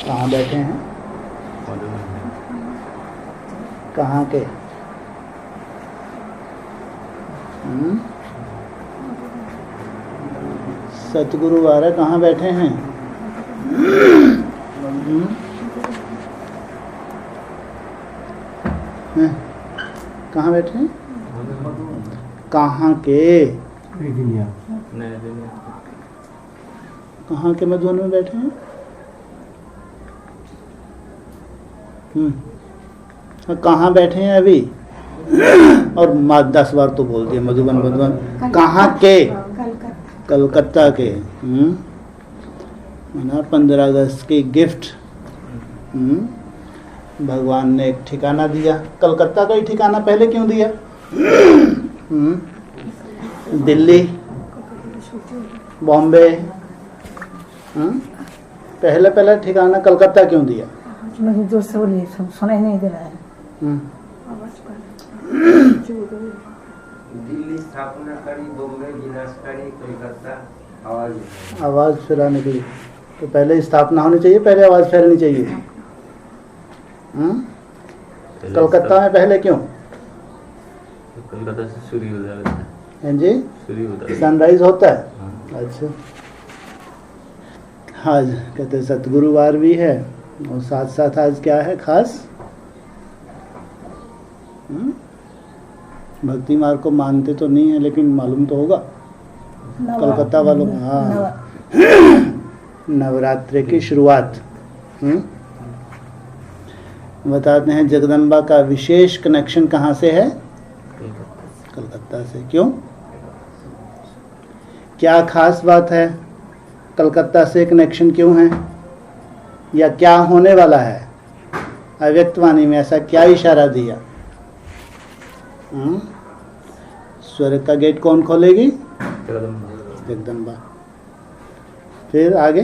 कहाँ बैठे हैं? कहाँ के? सतगुरु वाला कहाँ बैठे हैं? कहाँ बैठे हैं? कहाँ के? कहाँ के मधुबन में बैठे हैं? कहाँ बैठे हैं अभी? और 10 बार तो बोल दिया मधुबन मधुबन। कहाँ के? कलकत्ता के। 15 अगस्त की गिफ्ट भगवान ने एक ठिकाना दिया। कलकत्ता का ही ठिकाना पहले क्यों दिया? दिल्ली, बॉम्बे, पहला ठिकाना कलकत्ता क्यों दिया? जोर से बोलिए, सुनाई नहीं दे रहा है। दिल्ली स्थापना करी, बॉम्बे विनाश करी, कलकत्ता आवाज फैलाने के लिए। तो पहले स्थापना होनी चाहिए, पहले आवाज फैलनी चाहिए। कलकत्ता में पहले क्यों? कलकत्ता से सूर्य उदय होता है। हैं जी, सूर्य उदय सनराइज होता है। अच्छा, आज कहते सतगुरुवार भी है और साथ साथ आज क्या है खास? भक्ति मार्ग को मानते तो नहीं है, लेकिन मालूम तो होगा कलकत्ता वालों को। हाँ, नवरात्रि की शुरुआत। बताते हैं जगदम्बा का विशेष कनेक्शन कहाँ से है? कलकत्ता से। क्यों? क्या खास बात है? कलकत्ता से कनेक्शन क्यों है? या क्या होने वाला है? अव्यक्तवाणी में ऐसा क्या इशारा दिया? स्वर्ग का गेट कौन खोलेगी? जगदम्बा। फिर आगे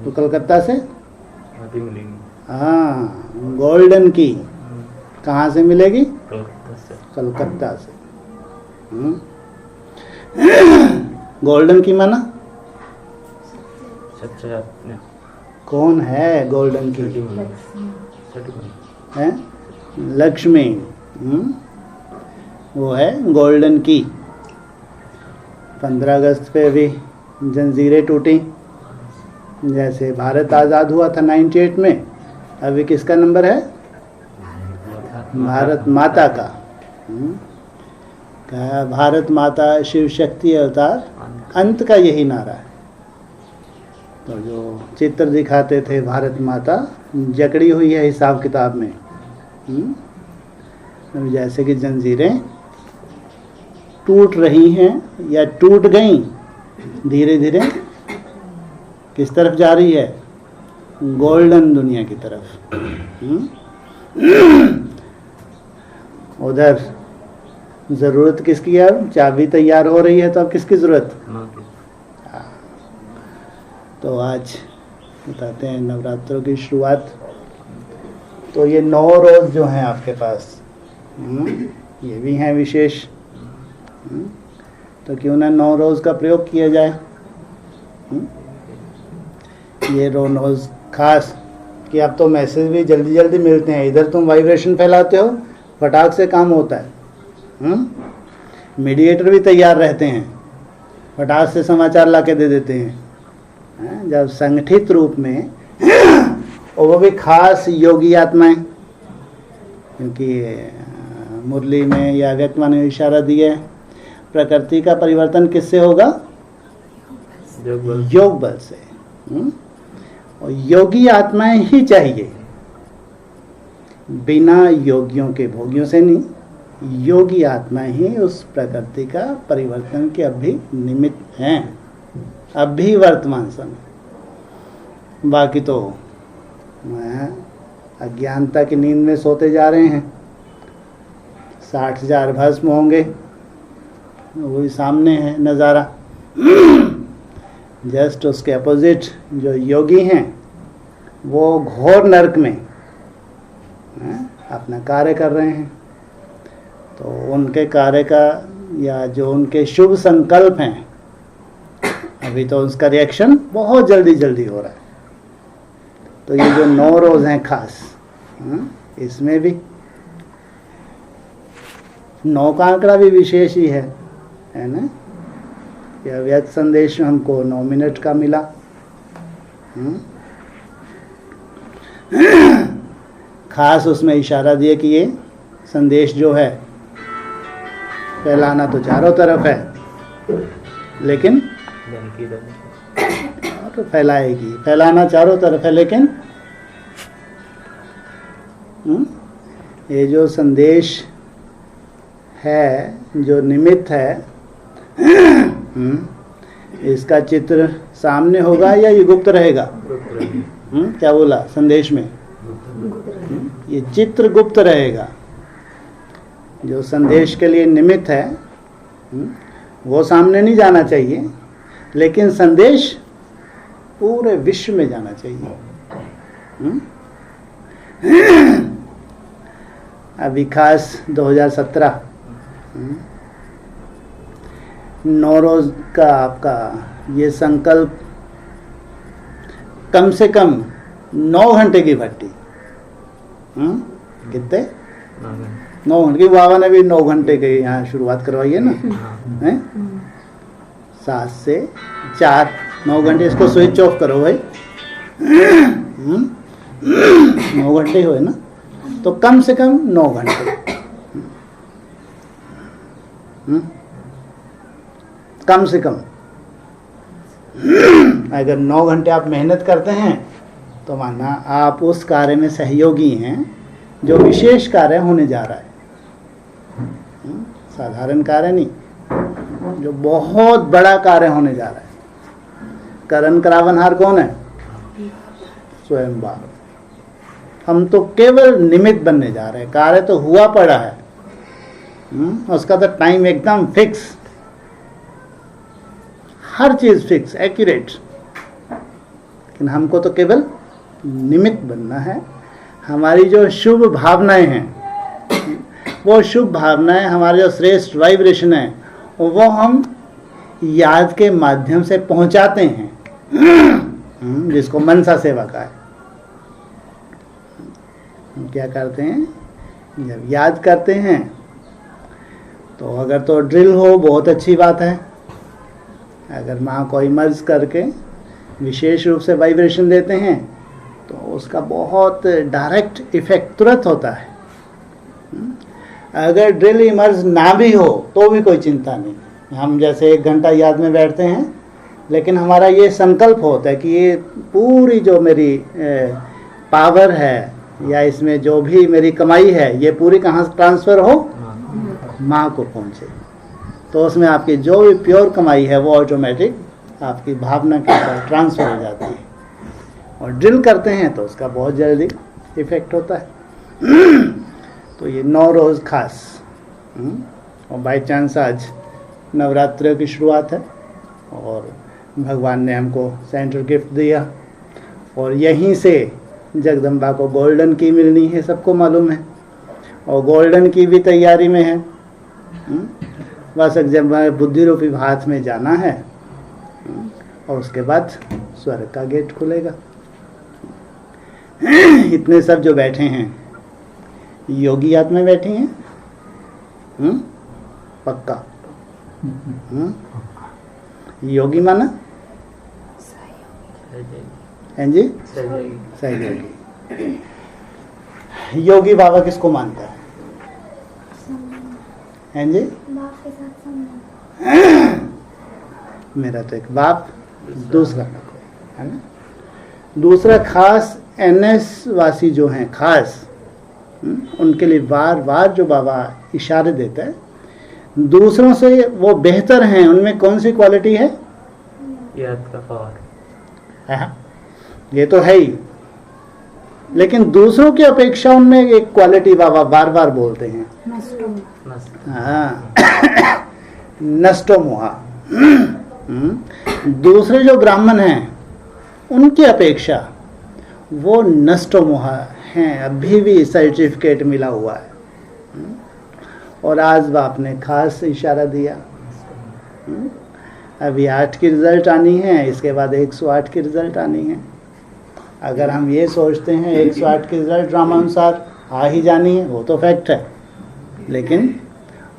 तो कलकत्ता से मिलेंगी। हाँ, गोल्डन की कहाँ से मिलेगी? कलकत्ता से। गोल्डन की माना कौन है? गोल्डन की है लक्ष्मी। वो है गोल्डन की। 15 अगस्त पे भी जंजीरें टूटी। जैसे भारत आज़ाद हुआ था 98 में, अभी किसका नंबर है? भारत माता का। कहा भारत माता शिव शक्ति अवतार, अंत का यही नारा है। तो जो चित्र दिखाते थे भारत माता जकड़ी हुई है हिसाब किताब में। जैसे कि जंजीरें टूट रही हैं या टूट गई, धीरे धीरे किस तरफ जा रही है? गोल्डन दुनिया की तरफ। उधर जरूरत किसकी है? चाबी तैयार हो रही है, तो अब किसकी जरूरत? तो आज बताते हैं नवरात्रों की शुरुआत। तो ये 9 रोज जो हैं आपके पास, ये भी हैं विशेष। तो क्यों ना 9 रोज का प्रयोग किया जाए। ये रोज खास कि अब तो मैसेज भी जल्दी जल्दी मिलते हैं। इधर तुम वाइब्रेशन फैलाते हो, फटाक से काम होता है। मीडिएटर भी तैयार रहते हैं, फटाक से समाचार ला के दे देते हैं। जब संगठित रूप में और वो भी खास योगी आत्माएं, क्योंकि मुरली में या व्यक्तवाणी में इशारा दिए, प्रकृति का परिवर्तन किससे होगा? योग बल से। और योगी आत्माएं ही चाहिए, बिना योगियों के भोगियों से नहीं। योगी आत्माएं ही उस प्रकृति का परिवर्तन के अभी निमित्त हैं, अभी वर्तमान समय। बाकी तो अज्ञानता की नींद में सोते जा रहे हैं। 60,000 भस्म होंगे, वही सामने है नज़ारा। जस्ट उसके अपोजिट जो योगी हैं वो घोर नरक में अपना कार्य कर रहे हैं। तो उनके कार्य का या जो उनके शुभ संकल्प हैं, अभी तो उसका रिएक्शन बहुत जल्दी जल्दी हो रहा है। तो ये जो 9 रोज हैं खास, इसमें भी 9 का आंकड़ा भी विशेष ही है ना। यह अव्यक्त संदेश हमको 9 मिनट का मिला। खास उसमें इशारा दिया कि ये संदेश जो है फैलाना तो चारों तरफ है, लेकिन तो फैलाएगी, फैलाना चारों तरफ है, लेकिन ये जो संदेश है, जो निमित्त है, इसका चित्र सामने होगा या ये गुप्त रहेगा? क्या बोला संदेश में? ये चित्र गुप्त रहेगा। जो संदेश के लिए निमित्त है वो सामने नहीं जाना चाहिए, लेकिन संदेश पूरे विश्व में जाना चाहिए। अभी खास 2017 नौरोज का आपका ये संकल्प कम से कम 9 घंटे की भट्टी। कितने? 9 घंटे की। बाबा ने भी 9 घंटे के यहाँ शुरुआत करवाई है ना, है 7 से 4 9 घंटे। इसको स्विच ऑफ करो भाई। 9 घंटे हुए ना, तो कम से कम 9 घंटे। कम से कम अगर 9 घंटे आप मेहनत करते हैं तो माना आप उस कार्य में सहयोगी हैं जो विशेष कार्य होने जा रहा है। साधारण कार्य नहीं, जो बहुत बड़ा कार्य होने जा रहा है। करण करावनहार कौन है? स्वयं बाबा। हम तो केवल निमित्त बनने जा रहे हैं। कार्य तो हुआ पड़ा है, उसका तो टाइम एकदम फिक्स, हर चीज फिक्स, एक्यूरेट। लेकिन हमको तो केवल निमित्त बनना है। हमारी जो शुभ भावनाएं हैं, वो शुभ भावनाएं, हमारे जो श्रेष्ठ वाइब्रेशन है, वो हम याद के माध्यम से पहुंचाते हैं, जिसको मनसा सेवा का है। हम क्या करते हैं, जब याद करते हैं तो अगर तो ड्रिल हो बहुत अच्छी बात है। अगर माँ को इमर्ज करके विशेष रूप से वाइब्रेशन देते हैं तो उसका बहुत डायरेक्ट इफेक्ट तुरंत होता है। अगर ड्रिल इमर्ज ना भी हो तो भी कोई चिंता नहीं। हम जैसे 1 घंटा याद में बैठते हैं, लेकिन हमारा ये संकल्प होता है कि ये पूरी जो मेरी पावर है या इसमें जो भी मेरी कमाई है, ये पूरी कहाँ से ट्रांसफ़र हो? माँ को पहुँचे। तो उसमें आपकी जो भी प्योर कमाई है वो ऑटोमेटिक आपकी भावना के साथ ट्रांसफ़र हो जाती है। और ड्रिल करते हैं तो उसका बहुत जल्दी इफेक्ट होता है। तो ये 9 रोज़ खास, और बाई चांस आज नवरात्रि की शुरुआत है और भगवान ने हमको सेंटर गिफ्ट दिया, और यहीं से जगदम्बा को गोल्डन की मिलनी है, सबको मालूम है, और गोल्डन की भी तैयारी में है। बस जब बुद्धि रूपी हाथ में जाना है और उसके बाद स्वर्ग का गेट खुलेगा। इतने सब जो बैठे हैं योगी हाथ में बैठे हैं, पक्का। योगी माना हैं जी, सही योगी। योगी बाबा किसको मानता है? हैं जी? बाप के साथ संबंध। मेरा तो एक बाप, दूसरा का कोई, है ना। दूसरा खास NS वासी जो हैं खास, उनके लिए बार बार जो बाबा इशारे देता है, दूसरों से वो बेहतर हैं। उनमें कौन सी क्वालिटी है? याद का पावर। ये तो है ही, लेकिन दूसरों की अपेक्षा उनमें एक क्वालिटी बाबा बार बार बोलते हैं। हाँ, नष्टो मोहा। दूसरे जो ब्राह्मण हैं उनकी अपेक्षा वो नष्टो मोहा हैं। अभी भी सर्टिफिकेट मिला हुआ है। और आज बाप ने खास इशारा दिया, अभी 8 की रिजल्ट आनी है, इसके बाद 108 की रिजल्ट आनी है। अगर हम ये सोचते हैं 108 की रिजल्ट ड्रामा अनुसार आ ही जानी है, वो तो फैक्ट है, लेकिन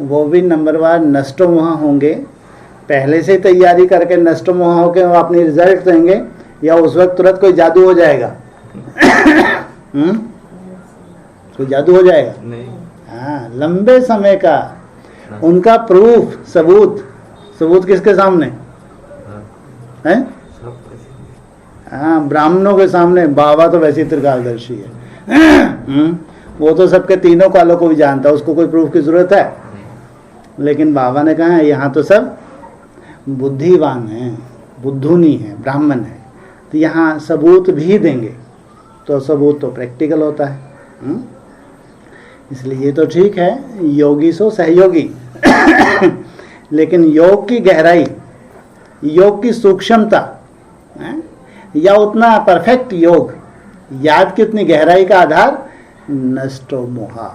वो भी नंबरवार नष्टो वहाँ होंगे, पहले से तैयारी करके नष्टो वहाँ होकर वो अपनी रिजल्ट देंगे, या उस वक्त तुरंत कोई जादू हो जाएगा? कोई जादू हो जाएगा? नहीं। हाँ, लंबे समय का उनका प्रूफ, सबूत किसके सामने है? हाँ, ब्राह्मणों के सामने। बाबा तो वैसे ही त्रिकालदर्शी है। वो तो सबके तीनों कालों को भी जानता है, उसको कोई प्रूफ की जरूरत है? लेकिन बाबा ने कहा है यहाँ तो सब बुद्धिवान हैं, बुद्धूनी है, ब्राह्मण है, तो यहाँ सबूत भी देंगे, तो सबूत तो प्रैक्टिकल होता है। इसलिए ये तो ठीक है, योगी सो सहयोगी। लेकिन योग की गहराई, योग की सूक्ष्मता, या उतना परफेक्ट योग, याद की उतनी गहराई का आधार नष्टो मोहा।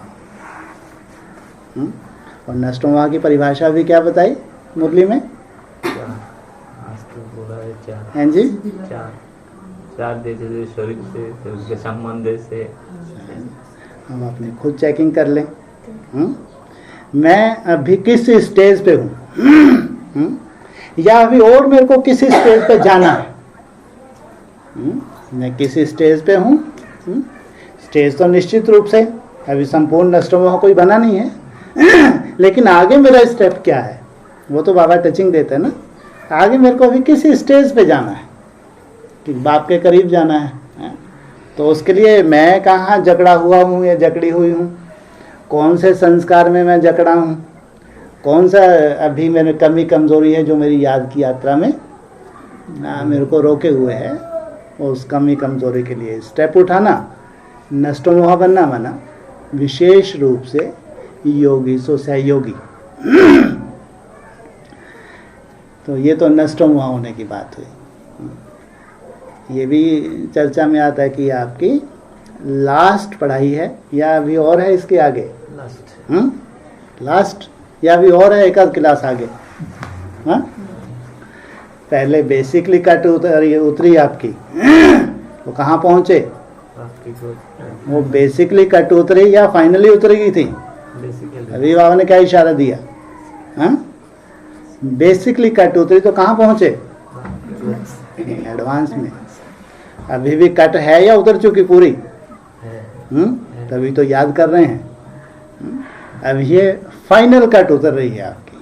और नष्टो मोहा की परिभाषा भी क्या बताई मुरली में? आज तो बोला है चार। हैं जी? चार जैसे शरीर से, उनके संबंध से। हम अपनी खुद चेकिंग कर लें। मैं अभी किस स्टेज पे हूँ, या अभी और मेरे को किस स्टेज पे जाना है? मैं किस स्टेज पे हूँ? स्टेज तो निश्चित रूप से अभी संपूर्ण नष्टो मोह कोई बना नहीं है, लेकिन आगे मेरा स्टेप क्या है वो तो बाबा टचिंग देते हैं ना। आगे मेरे को अभी किस स्टेज पे जाना है, कि बाप के करीब जाना है, तो उसके लिए मैं कहाँ जकड़ा हुआ हूँ या जकड़ी हुई हूँ, कौन से संस्कार में मैं जकड़ा हूँ, कौन सा अभी मेरे कमी कमज़ोरी है जो मेरी याद की यात्रा में मेरे को रोके हुए है। उस कमी कमज़ोरी के लिए स्टेप उठाना, नष्टो मोह बनना माना विशेष रूप से योगी सो सहयोगी। तो ये तो नष्टो मोह होने की बात हुई। ये भी चर्चा में आता है कि आपकी लास्ट पढ़ाई है या अभी और है इसके आगे? लास्ट या अभी और है एक आध क्लास आगे? हाँ, पहले बेसिकली कट उतरी आपकी, वो कहाँ पहुँचे? वो बेसिकली कट उतरी या फाइनली उतरी थी? अभी बाबा ने क्या इशारा दिया? हाँ, बेसिकली कट उतरी तो कहाँ पहुँचे? एडवांस में। अभी भी कट है या उतर चुकी पूरी? तभी तो याद कर रहे हैं। अब ये फाइनल कट उतर रही है आपकी।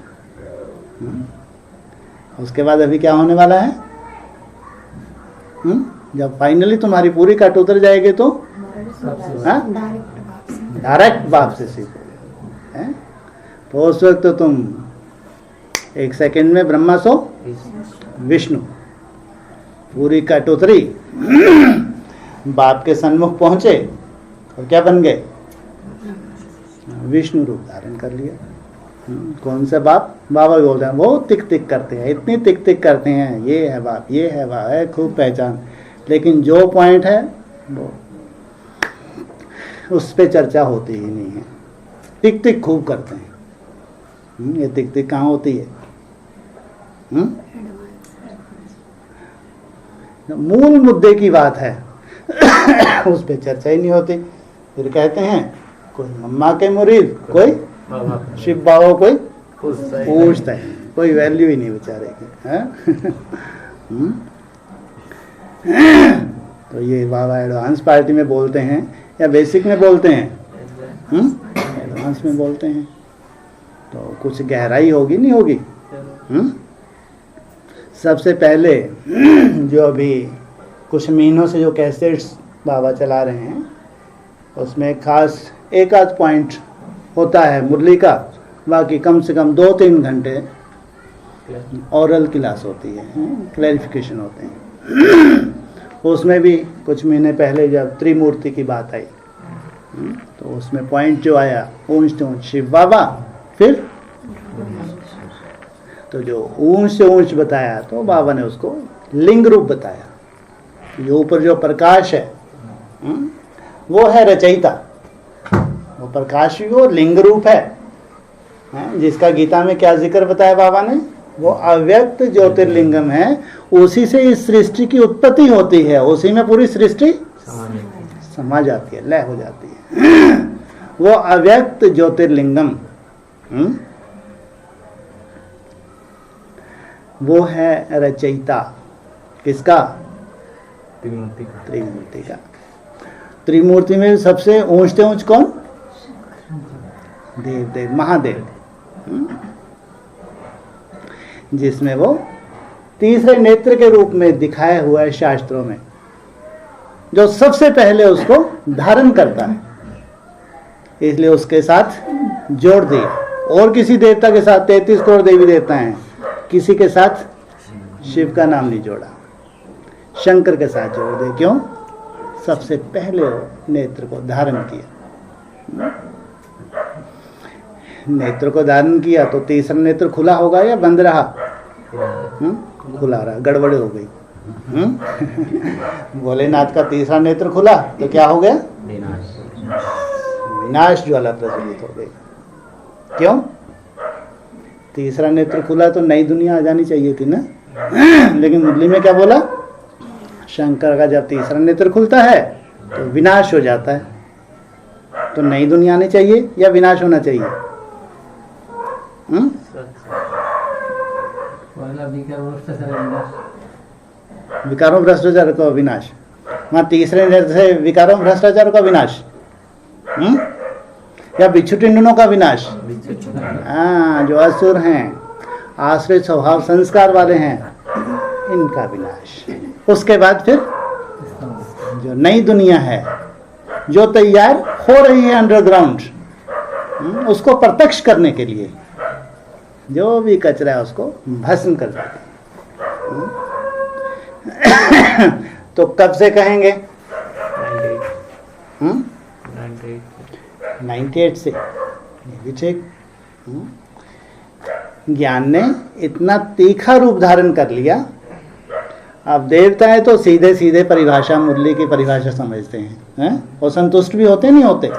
उसके बाद अभी क्या होने वाला है? जब फाइनली तुम्हारी पूरी कट उतर जाएगी तो डायरेक्ट बाप से सीखोगे। तो उस वक्त तो तुम एक सेकंड में ब्रह्मा सो विष्णु, पूरी कट उतरी, बाप के सन्मुख पहुंचे और क्या बन गए? विष्णु रूप धारण कर लिया। कौन सा बाप? बाबा भी बोलते हैं, वो तिक तिक करते हैं, इतनी तिक तिक करते हैं, ये है बाप, ये है बाप, है खूब पहचान, लेकिन जो पॉइंट है वो उस पे चर्चा होती ही नहीं है। तिक तिक खूब करते हैं। ये तिक तिक कहाँ होती है? मूल मुद्दे की बात है, उस पे चर्चा ही नहीं होती। फिर कहते हैं कोई मम्मा के मुरीद, कोई शिव बाबा, कोई पूछता है, कोई वैल्यू ही नहीं बेचारे की। तो ये बाबा एडवांस पार्टी में बोलते हैं या बेसिक में बोलते हैं? एडवांस में बोलते हैं। तो कुछ गहराई होगी नहीं होगी? सबसे पहले जो अभी कुछ महीनों से जो कैसेट्स बाबा चला रहे हैं उसमें खास एक आध पॉइंट होता है मुरली का, बाकी कम से कम 2-3 घंटे ओरल क्लास होती है, क्लैरिफिकेशन होते हैं। उसमें भी कुछ महीने पहले जब त्रिमूर्ति की बात आई तो उसमें पॉइंट जो आया ऊंच से ऊंच शिव बाबा, फिर तो जो ऊंच से ऊंच बताया तो बाबा ने उसको लिंग रूप बताया। ये ऊपर जो प्रकाश है वो है रचयिता, वो प्रकाश भी वो लिंग रूप है, जिसका गीता में क्या जिक्र बताया बाबा ने? वो अव्यक्त ज्योतिर्लिंगम है, उसी से इस सृष्टि की उत्पत्ति होती है, उसी में पूरी सृष्टि समा जाती है, लय हो जाती है। वो अव्यक्त ज्योतिर्लिंगम वो है रचयिता किसका? त्रिमूर्ति का। त्रिमूर्ति का। त्रिमूर्ति में सबसे ऊंचते ऊंच कौन? देव देव महादेव, जिसमें वो तीसरे नेत्र के रूप में दिखाया हुआ है शास्त्रों में, जो सबसे पहले उसको धारण करता है, इसलिए उसके साथ जोड़ दिया। और किसी देवता के साथ 33 करोड़ देवी देवता हैं, किसी के साथ शिव का नाम नहीं जोड़ा, शंकर के साथ जोड़ दिया। क्यों? सबसे पहले वो नेत्र को धारण किया। नेत्र को धारण किया तो तीसरा नेत्र खुला होगा या बंद रहा? खुला रहा, गड़बड़ हो गई। भोलेनाथ का तीसरा नेत्र खुला तो क्या हो गया? विनाश ज्वाला प्रज्वलित हो गई। क्यों? तीसरा नेत्र खुला तो नई दुनिया आ जानी चाहिए थी ना। लेकिन मुरली में क्या बोला? शंकर का जब तीसरा नेत्र खुलता है तो विनाश हो जाता है। तो नई दुनिया आनी चाहिए या विनाश होना चाहिए? विकारों भ्रष्टाचार का विनाश। वहां तीसरे नेत्र से विकारों भ्रष्टाचार का विनाश, या बिच्छू टिंडनों का विनाश। हाँ, जो असुर हैं, आश्रित स्वभाव संस्कार वाले हैं, इनका विनाश। उसके बाद फिर जो नई दुनिया है, जो तैयार हो रही है अंडरग्राउंड, उसको प्रत्यक्ष करने के लिए जो भी कचरा है उसको भस्म कर देते हैं। तो कब से कहेंगे? 98 से। ये भी ठीक। ज्ञान ने इतना तीखा रूप धारण कर लिया। अब देवता है तो सीधे सीधे परिभाषा, मुरली की परिभाषा समझते हैं, और संतुष्ट भी होते नहीं होते?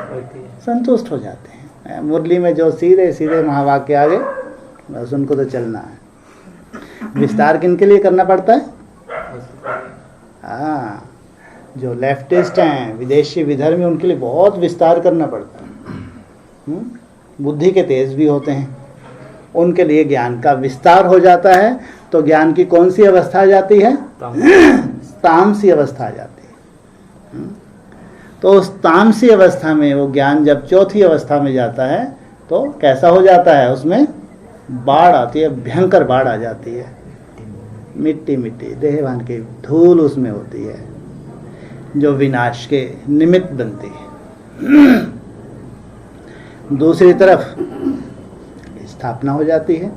संतुष्ट हो जाते हैं। मुरली में जो सीधे सीधे महावाक्य आगे, बस उनको तो चलना है। विस्तार किनके लिए करना पड़ता है? हाँ, जो लेफ्टिस्ट हैं, विदेशी विधर्मी, उनके लिए बहुत विस्तार करना पड़ता है। बुद्धि के तेज भी होते हैं, उनके लिए ज्ञान का विस्तार हो जाता है। तो ज्ञान की कौन सी अवस्था आ जाती है? तामसी अवस्था आ जाती है। तो उस तामसी अवस्था में वो ज्ञान जब चौथी अवस्था में जाता है तो कैसा हो जाता है? उसमें बाढ़ आती है, भयंकर बाढ़ आ जाती है। मिट्टी मिट्टी देहवान की धूल उसमें होती है, जो विनाश के निमित्त बनती है। दूसरी तरफ स्थापना हो जाती है।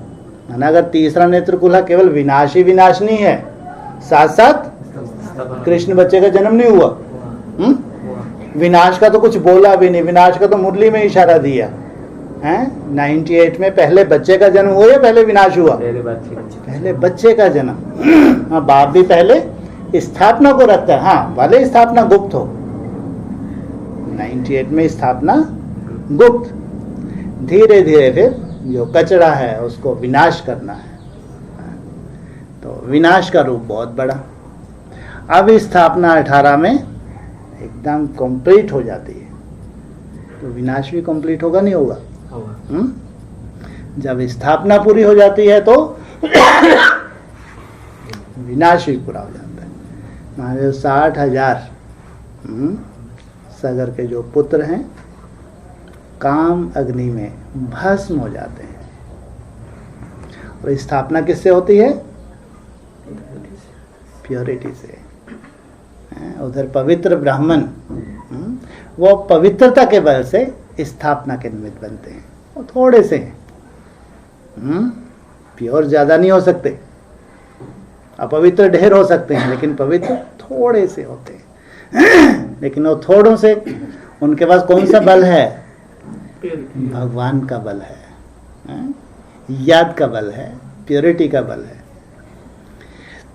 माना अगर तीसरा नेत्र खुला, केवल विनाश ही विनाश नहीं है, साथ साथ कृष्ण बच्चे का जन्म नहीं हुआ। विनाश का तो कुछ बोला भी नहीं, विनाश का तो मुरली में इशारा दिया है। 98 में पहले बच्चे का जन्म हुआ या पहले विनाश हुआ? पहले बच्चे का जन्म। हाँ, बाप भी पहले स्थापना को रखता है। हाँ, भले स्थापना गुप्त हो, 98 में स्थापना गुप्त। धीरे धीरे फिर जो कचरा है उसको विनाश करना है। तो विनाश का रूप बहुत बड़ा। अब स्थापना 18 में एकदम कंप्लीट हो जाती है, तो विनाश भी कंप्लीट होगा नहीं होगा? जब स्थापना पूरी हो जाती है तो विनाश भी पूरा हो जाता है। हमारे 60,000 सगर के जो पुत्र हैं, काम अग्नि में भस्म हो जाते हैं। और स्थापना किससे होती है? प्योरिटी से। उधर पवित्र ब्राह्मण, वो पवित्रता के बल से स्थापना के निमित्त बनते हैं। वो थोड़े से हैं, प्योर ज्यादा नहीं हो सकते, अपवित्र ढेर हो सकते हैं, लेकिन पवित्र थोड़े से होते हैं। लेकिन वो थोड़ों से, उनके पास कौन सा बल है? भगवान का बल है, याद का बल है, प्योरिटी का बल है।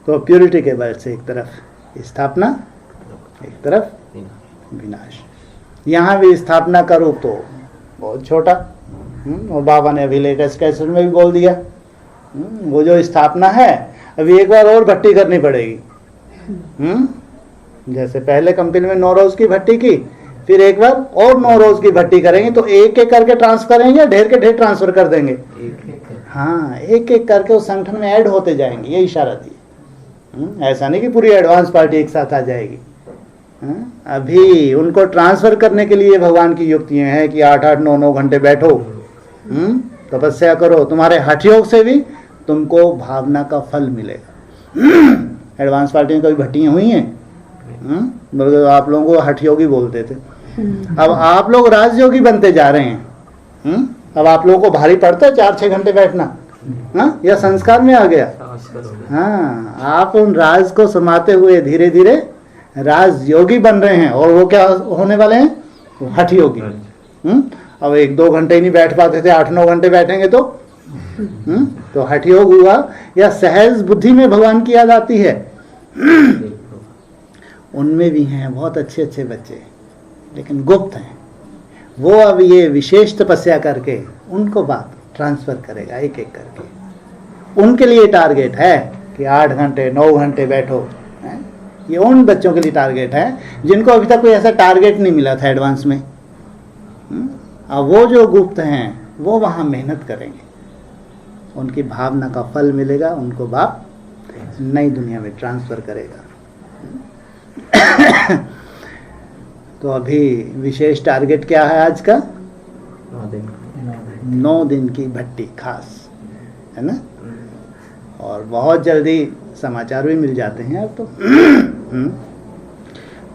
तो प्योरिटी के बल से एक तरफ स्थापना, एक तरफ विनाश। यहाँ भी स्थापना का रूप तो बहुत छोटा, और बाबा ने अभी लेटेस्ट कैसेट में भी बोल दिया, वो जो स्थापना है अभी एक बार और भट्टी करनी पड़ेगी। जैसे पहले कंपनी में 9 रोज की भट्टी की, फिर एक बार और 9 रोज की भट्टी करेंगे, तो एक एक करके ट्रांसफर करेंगे या ढेर के ढेर ट्रांसफर कर देंगे? हाँ, एक एक करके उस संगठन में ऐड होते जाएंगे, ये इशारा दिए। ऐसा नहीं कि पूरी एडवांस पार्टी एक साथ आ जाएगी। अभी उनको ट्रांसफर करने के लिए भगवान की युक्तियां हैं कि 8-8, 9-9 घंटे बैठो, तपस्या करो, तुम्हारे हठ योग से भी तुमको भावना का फल मिलेगा। एडवांस पार्टी में कभी भट्टियां हुई हैं? बल्कि आप लोगों को हठ योगी बोलते थे, अब आप लोग राजयोगी बनते जा रहे हैं। अब आप लोगों को भारी पड़ता है 4-6 घंटे बैठना, या संस्कार में आ गया? हाँ, आप उन राज को समाते हुए धीरे धीरे राज योगी बन रहे हैं, और वो क्या होने वाले हैं? हठ योगी। अब 1-2 घंटे ही नहीं बैठ पाते थे, 8-9 घंटे बैठेंगे तो हठ योग हुआ। या सहज बुद्धि में भगवान की याद आती है, उनमें भी हैं बहुत अच्छे अच्छे बच्चे, लेकिन गुप्त हैं। वो अब ये विशेष तपस्या करके उनको बात ट्रांसफर करेगा एक एक करके। उनके लिए टारगेट है कि 8 घंटे 9 घंटे बैठो। ये उन बच्चों के लिए टारगेट है जिनको अभी तक कोई ऐसा टारगेट नहीं मिला था एडवांस में। अब वो जो गुप्त हैं वो वहाँ मेहनत करेंगे, उनकी भावना का फल मिलेगा, उनको बाप नई दुनिया में ट्रांसफर करेगा। तो अभी विशेष टारगेट क्या है आज का? 9 दिन की भट्टी खास, है ना? और बहुत जल्दी समाचार भी मिल जाते हैं अब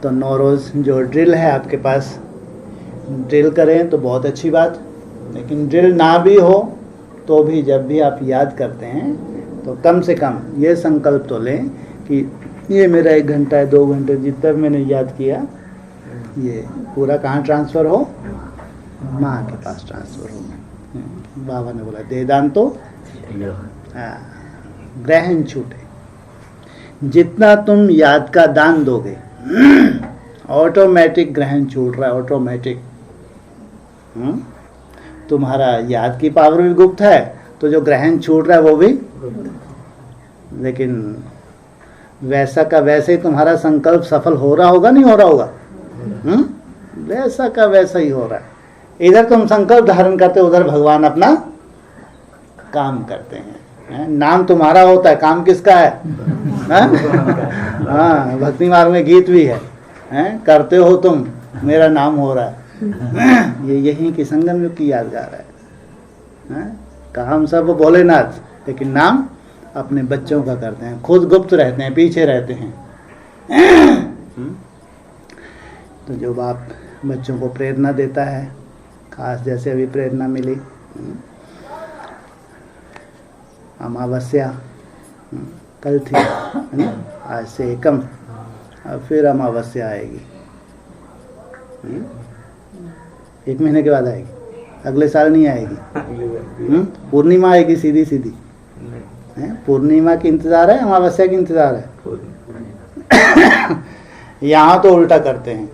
तो 9 रोज जो ड्रिल है आपके पास, ड्रिल करें तो बहुत अच्छी बात, लेकिन ड्रिल ना भी हो तो भी जब भी आप याद करते हैं तो कम से कम ये संकल्प तो लें कि ये मेरा 1 घंटा है 2 घंटे जितना मैंने याद किया, ये पूरा कहाँ ट्रांसफ़र हो? माँ के पास ट्रांसफ़र हो। बाबा ने बोला दे दान तो ग्रहण छूटे। जितना तुम याद का दान दोगे ऑटोमेटिक ग्रहण छूट रहा है, ऑटोमेटिक। तुम्हारा याद की पावर भी गुप्त है, तो जो ग्रहण छूट रहा है वो भी, लेकिन वैसा का वैसे ही तुम्हारा संकल्प सफल हो रहा होगा, नहीं हो रहा होगा? वैसा का वैसा ही हो रहा है। इधर तुम संकल्प धारण करते, उधर भगवान अपना काम करते हैं। नाम तुम्हारा होता है, काम किसका है? हाँ, भक्ति मार्ग में गीत भी है, करते हो तुम, मेरा नाम हो रहा है। ये यही कि संगम युग की यादगार है। काम सब भोलेनाथ, लेकिन नाम अपने बच्चों का करते हैं, खुद गुप्त रहते हैं, पीछे रहते हैं। तो जो बाप बच्चों को प्रेरणा देता है, खास जैसे अभी प्रेरणा मिली अमावस्या कल थी, है ना? आज से एकम, अब फिर अमावस्या आएगी, 1 महीने के बाद आएगी, अगले साल नहीं आएगी। पूर्णिमा आएगी सीधी सीधी। पूर्णिमा की इंतजार है, अमावस्या की इंतजार है। यहाँ तो उल्टा करते हैं,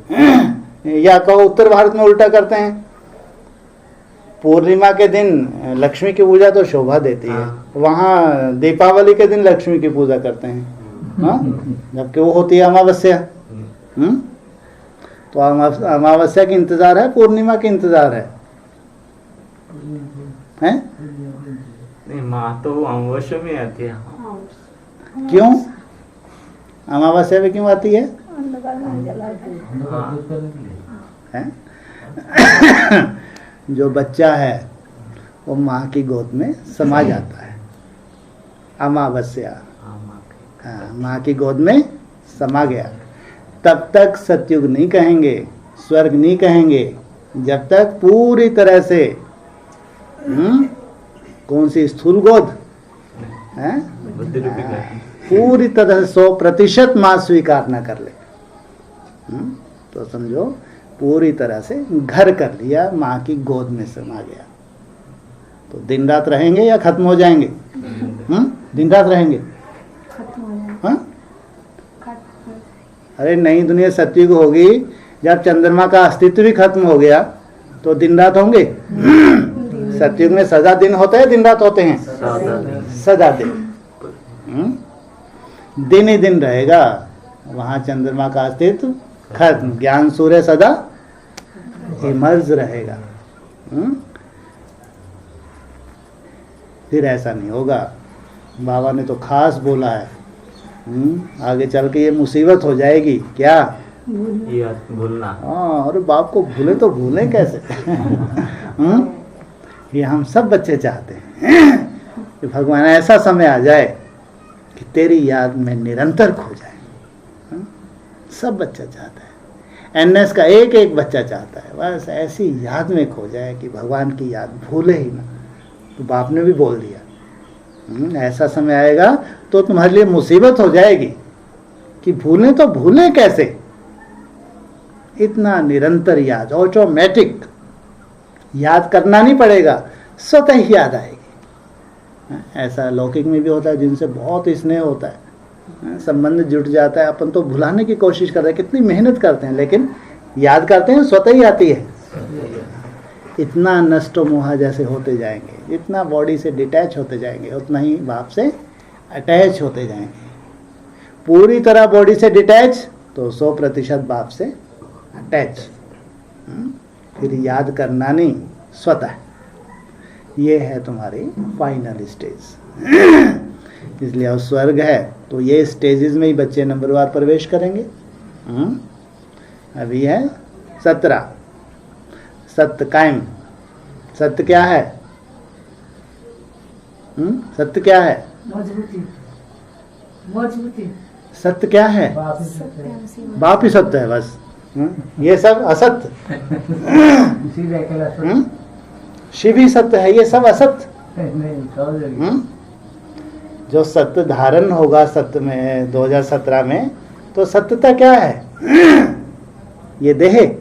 या कहो उत्तर भारत में उल्टा करते हैं। पूर्णिमा के दिन लक्ष्मी की पूजा तो शोभा देती है, वहाँ दीपावली के दिन लक्ष्मी की पूजा करते हैं, जबकि वो होती है अमावस्या। तो अमावस्या की इंतजार है, पूर्णिमा की इंतजार है, हैं? नहीं, माँ तो अमावस्या में आती है। क्यों अमावस्या में क्यों आती है? जो बच्चा है वो माँ की गोद में समा जाता है, अमावस्या। हाँ, माँ की गोद में समा गया। तब तक सतयुग नहीं कहेंगे, स्वर्ग नहीं कहेंगे, जब तक पूरी तरह से कौन सी स्थूल गोद है, पूरी तरह से 100% माँ स्वीकार न कर ले, तो समझो पूरी तरह से घर कर लिया, माँ की गोद में समा गया। तो दिन रात रहेंगे या खत्म हो जाएंगे? दिन रात रहेंगे? हाँ? अरे नई दुनिया सतयुग होगी, जब चंद्रमा का अस्तित्व भी खत्म हो गया तो दिन रात होंगे? सतयुग में सदा दिन होते हैं, दिन रात होते हैं? सदा दिन। दिन ही दिन रहेगा, वहां चंद्रमा का अस्तित्व खत्म। ज्ञान सूर्य सदा इमर्ज रहेगा। फिर ऐसा नहीं होगा। बाबा ने तो खास बोला है, आगे चल के ये मुसीबत हो जाएगी। क्या? याद भूलना। हाँ, अरे बाप को भूले तो भूलें कैसे? ये हम सब बच्चे चाहते हैं कि भगवान ऐसा समय आ जाए कि तेरी याद में निरंतर खो जाए। सब बच्चा चाहता है, एनएस का एक एक बच्चा चाहता है, बस ऐसी याद में खो जाए कि भगवान की याद भूले ही ना। तो बाप ने भी बोल दिया, ऐसा समय आएगा तो तुम्हारे लिए मुसीबत हो जाएगी कि भूलें तो भूलें कैसे। इतना निरंतर याद, ऑटोमेटिक याद करना नहीं पड़ेगा, स्वतः ही याद आएगी। ऐसा लौकिक में भी होता है, जिनसे बहुत स्नेह होता है, संबंध जुट जाता है, अपन तो भुलाने की कोशिश कर रहे हैं, कितनी मेहनत करते हैं, लेकिन याद करते हैं, स्वतः ही आती है। इतना नष्टो मोहा जैसे होते जाएंगे, जितना बॉडी से डिटैच होते जाएंगे, उतना ही बाप से अटैच होते जाएंगे। पूरी तरह बॉडी से डिटैच तो 100% बाप से अटैच। फिर याद करना नहीं, स्वतः। ये है तुम्हारी फाइनल स्टेज। इसलिए अब स्वर्ग है तो ये स्टेजेस में ही बच्चे नंबरवार प्रवेश करेंगे। अभी है 17 सत्य कायम। सत्य क्या है? सत्य क्या है? सत्य क्या है? बाप ही सत्य है बस। ये सब असत्य। शिव ही सत्य है, ये सब असत्य। जो सत्य धारण होगा सत्य में 2017 में, तो सत्यता क्या है? ये देह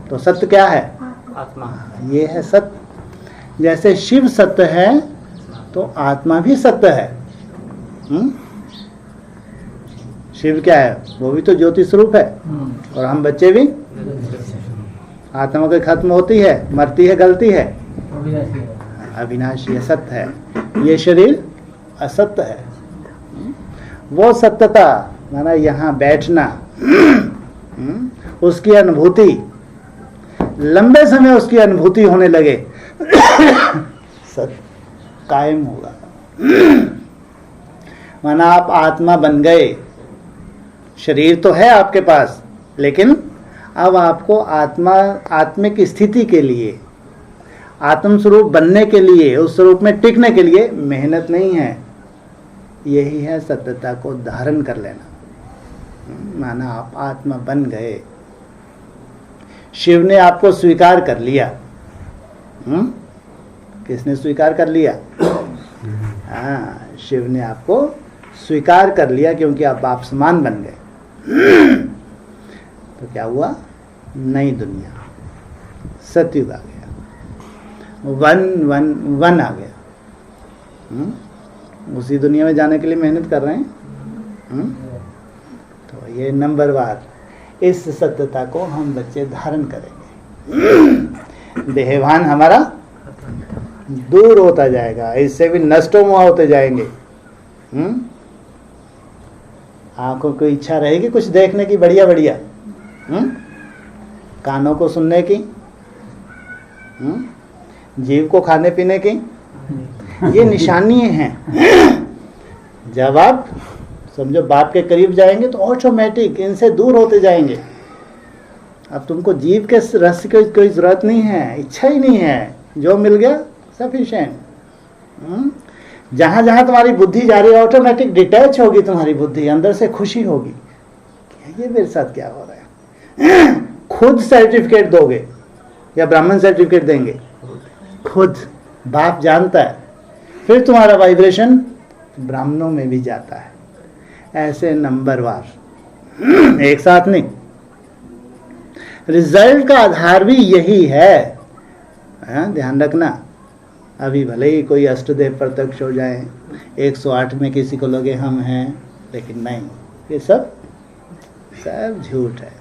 तो सत्य क्या है? आत्मा। ये है सत्य। जैसे शिव सत्य है तो आत्मा भी सत्य है। शिव क्या है? वो भी तो ज्योति स्वरूप है, और हम बच्चे भी। आत्मा के खत्म होती है, मरती है, गलती है, अविनाशी है, सत्य है। ये शरीर असत्य है। वो सत्यता माना यहाँ बैठना, उसकी अनुभूति, लंबे समय उसकी अनुभूति होने लगे, सत्य कायम होगा। माना आप आत्मा बन गए, शरीर तो है आपके पास, लेकिन अब आपको आत्मिक स्थिति के लिए, आत्म स्वरूप बनने के लिए, उस स्वरूप में टिकने के लिए मेहनत नहीं है। यही है सत्यता को धारण कर लेना। माना आप आत्मा बन गए, शिव ने आपको स्वीकार कर लिया। किसने स्वीकार कर लिया? हाँ, शिव ने आपको स्वीकार कर लिया, क्योंकि आप बाप समान बन गए। तो क्या हुआ? नई दुनिया, सतयुग आ गया, वन आ गया। उसी दुनिया में जाने के लिए मेहनत कर रहे हैं। तो ये नंबरवार इस सत्यता को हम बच्चे धारण करेंगे। देहभान हमारा दूर होता जाएगा, इससे भी नष्टो मोह होते जाएंगे। आंखों को इच्छा रहेगी कुछ देखने की, बढ़िया बढ़िया। कानों को सुनने की, जीव को खाने पीने की। ये निशानी हैं। जब आप समझो बाप के करीब जाएंगे तो ऑटोमेटिक इनसे दूर होते जाएंगे। अब तुमको जीव के रस की कोई जरूरत नहीं है, इच्छा ही नहीं है, जो मिल गया सफिशिएंट। जहां जहां तुम्हारी बुद्धि जा रही है, ऑटोमेटिक डिटैच होगी तुम्हारी बुद्धि, अंदर से खुशी होगी, ये मेरे साथ क्या हो रहा है। खुद सर्टिफिकेट दोगे या ब्राह्मण सर्टिफिकेट देंगे? खुद बाप जानता है। फिर तुम्हारा वाइब्रेशन ब्राह्मणों में भी जाता है। ऐसे नंबरवार, एक साथ नहीं। रिजल्ट का आधार भी यही है। ध्यान रखना। अभी भले ही कोई अष्टदेव प्रत्यक्ष हो जाए, 108 में किसी को लगे हम हैं, लेकिन नहीं, ये सब झूठ है।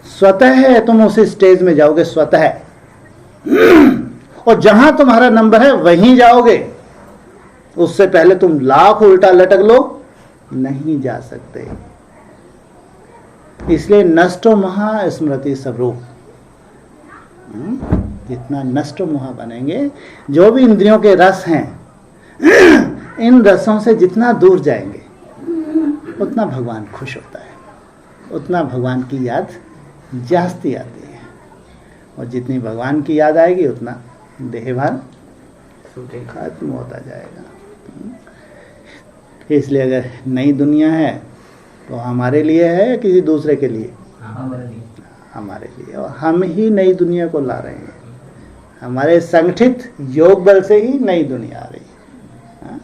स्वतः है, तुम उस स्टेज में जाओगे स्वतः। और जहां तुम्हारा नंबर है वहीं जाओगे, उससे पहले तुम लाख उल्टा लटक लो, नहीं जा सकते। इसलिए नष्टो महा स्मृति स्वरूप, जितना नष्ट मोह बनेंगे, जो भी इंद्रियों के रस हैं, इन रसों से जितना दूर जाएंगे उतना भगवान खुश होता है, उतना भगवान की याद जास्ती आती है, और जितनी भगवान की याद आएगी उतना देहभान खत्म होता जाएगा। इसलिए अगर नई दुनिया है तो हमारे लिए है या किसी दूसरे के लिए? हमारे लिए, और हम ही नई दुनिया को ला रहे हैं। हमारे संगठित योग बल से ही नई दुनिया आ रही है। हाँ?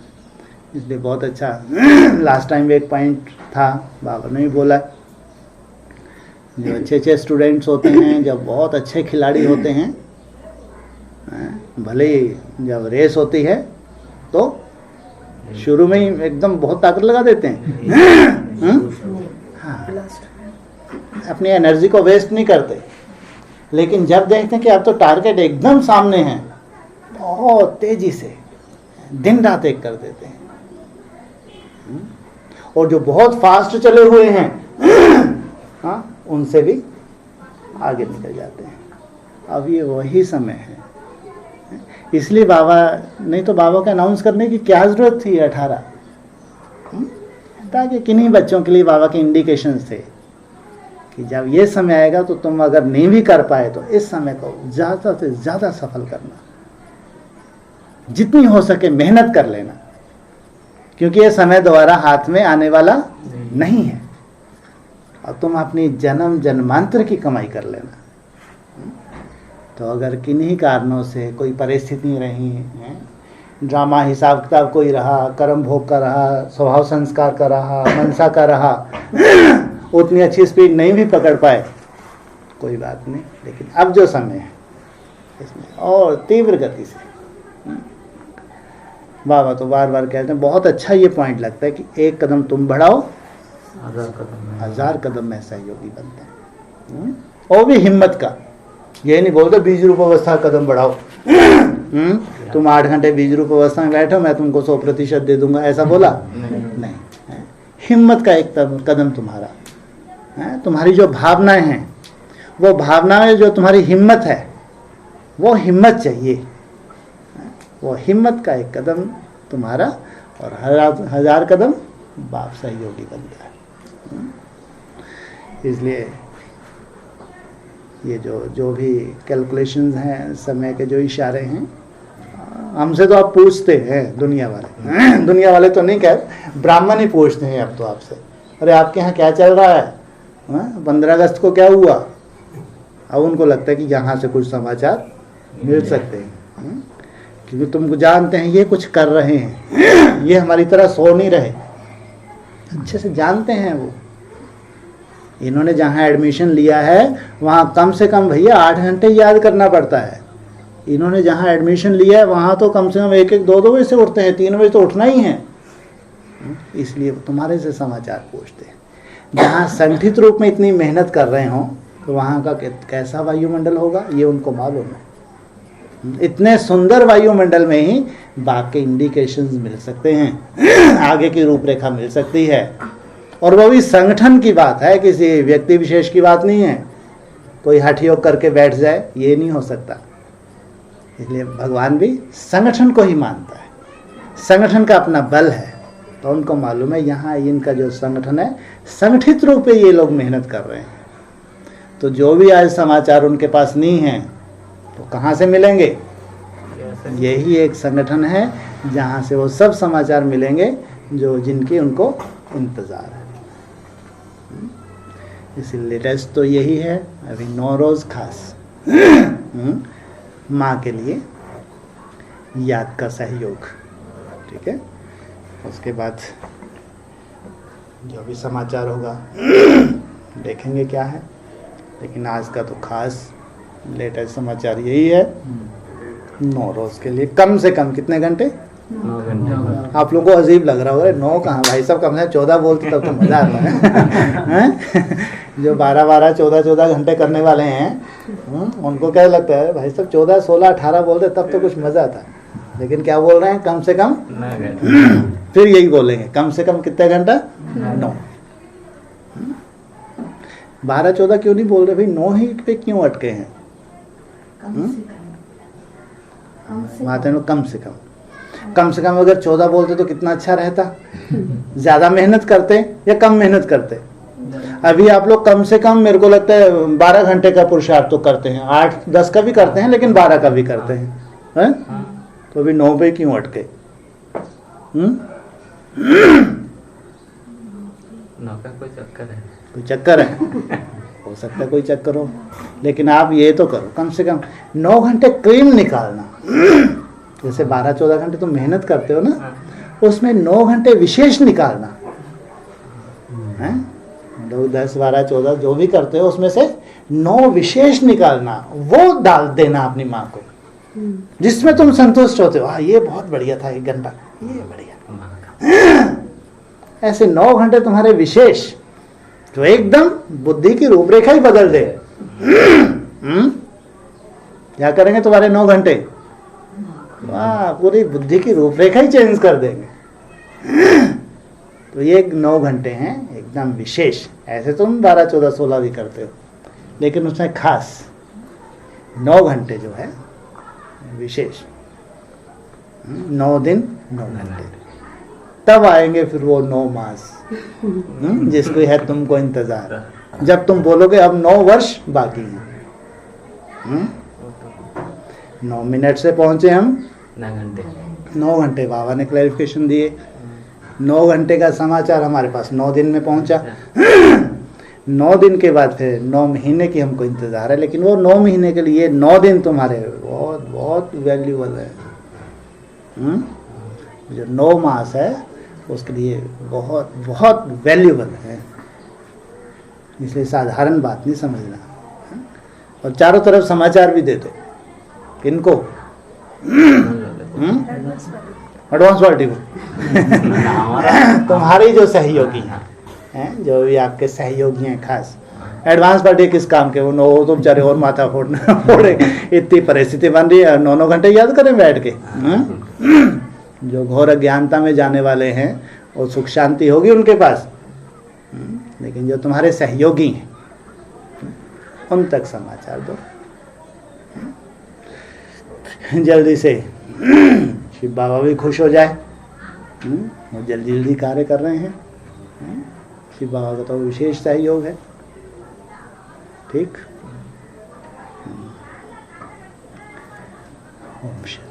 इसलिए बहुत अच्छा लास्ट टाइम एक पॉइंट था, बाबा ने भी बोला, जो अच्छे अच्छे स्टूडेंट्स होते हैं, जब बहुत अच्छे खिलाड़ी होते हैं, भले ही जब रेस होती है तो शुरू में ही एकदम बहुत ताकत लगा देते हैं, हाँ, अपनी एनर्जी को वेस्ट नहीं करते, लेकिन जब देखते हैं कि अब तो टारगेट एकदम सामने है, बहुत तेजी से दिन रात एक कर देते हैं। और जो बहुत फास्ट चले हुए हैं, हाँ, उनसे भी आगे निकल जाते हैं। अब ये वही समय है, इसलिए बाबा, नहीं तो बाबा का अनाउंस करने की क्या जरूरत थी 18, ताकि किन्हीं बच्चों के लिए बाबा के इंडिकेशंस थे कि जब ये समय आएगा तो तुम अगर नहीं भी कर पाए तो इस समय को ज़्यादा से ज़्यादा सफल करना, जितनी हो सके मेहनत कर लेना, क्योंकि ये समय दोबारा हाथ में आने वाला नहीं है, और तुम अपनी जन्म जन्मांतर की कमाई कर लेना। तो अगर किन्हीं कारणों से कोई परिस्थिति रही है, ड्रामा हिसाब किताब कोई रहा, कर्म भोग का रहा, स्वभाव संस्कार का रहा, मनसा का रहा, उतनी अच्छी स्पीड नहीं भी पकड़ पाए, कोई बात नहीं, लेकिन अब जो समय है इसमें और तीव्र गति से, बाबा तो बार बार कहते हैं, बहुत अच्छा ये पॉइंट लगता है कि एक कदम तुम बढ़ाओ, 1000 कदम में सहयोगी बनते हैं। और भी हिम्मत का, ये नहीं बोलते बीज रूप अवस्था कदम बढ़ाओ, तुम 8 घंटे बीज रूप अवस्था में बैठो, मैं तुमको 100% दे दूंगा, ऐसा बोला नहीं। हिम्मत का एक कदम तुम्हारा है, तुम्हारी जो भावनाएं हैं, वो भावनाएं जो तुम्हारी हिम्मत है, वो हिम्मत चाहिए, वो हिम्मत का एक कदम तुम्हारा, और 1000 कदम बाप सहयोगी बनता है। इसलिए ये जो भी कैलकुलेशंस हैं, समय के जो इशारे हैं, हमसे तो आप पूछते हैं दुनिया वाले तो नहीं कह, ब्राह्मण ही पूछते हैं अब तो आपसे, अरे आपके यहाँ क्या चल रहा है, 15 अगस्त को क्या हुआ। अब उनको लगता है कि यहाँ से कुछ समाचार मिल सकते हैं, क्योंकि तुम जानते हैं ये कुछ कर रहे हैं, ये हमारी तरह सो नहीं रहे, अच्छे से जानते हैं वो। इन्होंने जहाँ एडमिशन लिया है वहाँ कम से कम भैया 8 घंटे याद करना पड़ता है। इन्होंने जहाँ एडमिशन लिया है वहाँ तो कम से कम 1-2 बजे से उठते हैं, 3 बजे तो उठना ही है, इसलिए तुम्हारे से समाचार पूछते हैं। जहाँ संगठित रूप में इतनी मेहनत कर रहे हों तो वहाँ का कैसा वायुमंडल होगा ये उनको मालूम है। इतने सुंदर वायुमंडल में ही बाकी इंडिकेशंस मिल सकते हैं, आगे की रूपरेखा मिल सकती है, और वो भी संगठन की बात है, किसी व्यक्ति विशेष की बात नहीं है। कोई हठ योग करके बैठ जाए, ये नहीं हो सकता। इसलिए भगवान भी संगठन को ही मानता है, संगठन का अपना बल है, तो उनको मालूम है यहाँ इनका जो संगठन है, संगठित रूप में ये लोग मेहनत कर रहे हैं। तो जो भी आज समाचार उनके पास नहीं है तो कहाँ से मिलेंगे? यही एक संगठन है जहाँ से वो सब समाचार मिलेंगे जो जिनकी उनको इंतज़ार है। इसलिए लेटेस्ट तो यही है, अभी 9 रोज़ खास माँ के लिए याद का सहयोग, ठीक है। उसके बाद जो भी समाचार होगा देखेंगे क्या है, लेकिन आज का तो खास लेटेस्ट समाचार यही है। 9 रोज़ के लिए कम से कम कितने घंटे? 9 घंटे। आप लोगों को अजीब लग रहा होगा, 9 कहाँ भाई साहब, कम से कम 14 बोलते तब तो मज़ा आता है हैं? जो 12-12, 14-14 घंटे करने वाले हैं उनको क्या लगता है भाई साहब 14, 16, 18 बोलते तब तो कुछ मज़ा आता है। लेकिन क्या बोल रहे हैं, कम से कम 9 घंटे। फिर यही बोलेंगे, कम से कम कितने घंटा, 9। 12-14 क्यों नहीं बोल रहे भाई, 9 ही पे क्यों अटके हैं? माते नो कम से कम अगर 14 बोलते तो कितना अच्छा रहता। ज्यादा मेहनत करते या कम मेहनत करते? अभी आप लोग कम से कम मेरे को लगता है 12 घंटे का पुरुषार्थ तो करते हैं, 8-10 का भी करते हैं, लेकिन 12 का भी करते हैं, तो अभी 9 पे क्यों अटके? 9 का कोई चक्कर है? कोई चक्कर है? हो सकता है कोई चक्कर हो, लेकिन आप ये तो करो, कम से कम 9 घंटे क्रीम निकालना। जैसे 12-14 घंटे तुम मेहनत करते हो ना, उसमें 9 घंटे विशेष निकालना है। लोग 10, 12, 14 जो भी करते हो उसमें से 9 विशेष निकालना, वो डाल देना अपनी माँ को, जिसमें तुम संतुष्ट होते हो। ये बहुत बढ़िया था, 1 घंटा ये बढ़िया। ऐसे 9 घंटे तुम्हारे विशेष, जो एकदम बुद्धि की रूपरेखा ही बदल दे। क्या करेंगे तुम्हारे 9 घंटे? वाह, पूरी बुद्धि की रूपरेखा ही चेंज कर देंगे। तो ये 9 घंटे हैं एकदम विशेष। ऐसे तुम 12, 14, 16 भी करते हो, लेकिन उसमें खास 9 घंटे जो है विशेष, 9 दिन 9 घंटे। तब आएंगे फिर वो 9 मास, जिसको है तुमको इंतजार, जब तुम बोलोगे अब 9 वर्ष बाकी हैं। 9 मिनट से पहुंचे हम 9 घंटे। बाबा ने क्लैरिफिकेशन दिए, 9 घंटे का समाचार हमारे पास 9 दिन में पहुंचा। 9 दिन के बाद फिर 9 महीने की हमको इंतजार है, लेकिन वो 9 महीने के लिए 9 दिन तुम्हारे बहुत बहुत वैल्यूबल है। जो 9 मास है उसके लिए बहुत बहुत वैल्यूबल है, इसलिए साधारण बात नहीं समझना। और चारों तरफ समाचार भी दे दो। किनको? एडवांस पार्टी को। तुम्हारे जो सहयोगी हैं, जो भी आपके सहयोगी हैं खास, एडवांस पार्टी किस काम के? वो 9 तो बेचारे और माथा फोड़े। इतनी परिस्थिति बन रही है, 9 घंटे याद करें बैठ के। जो घोर अज्ञानता में जाने वाले हैं और सुख शांति होगी उनके पास, लेकिन जो तुम्हारे सहयोगी हैं उन तक समाचार दो जल्दी से। शिव बाबा भी खुश हो जाए, वो जल्दी जल्दी कार्य कर रहे हैं। शिव बाबा का तो विशेष सहयोग है। ठीक। ओम शांति।